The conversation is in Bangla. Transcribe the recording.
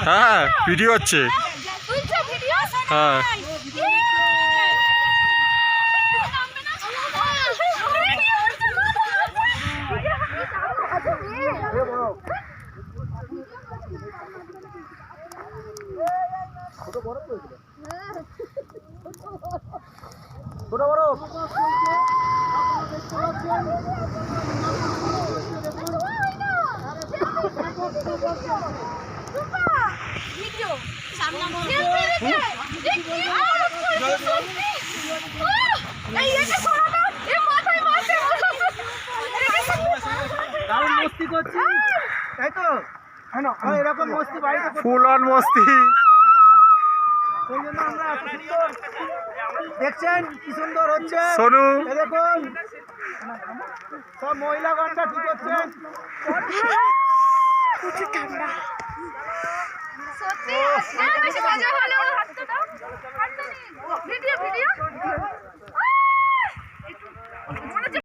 হ্যাঁ ভিডিও হচ্ছে। হ্যাঁ ছোট বড় মস্তি করছি তাই তো এরকম মস্তি বাড়িতে ফুল অন মস্তি। সেই জন্য আমরা এত সুন্দর দেখছেন কি সুন্দর হচ্ছে সোনু দেখুন সব মহিলাগণটা কি করছেন ঠান্ডা সত্যি বেশি মজা হলো ভিডিও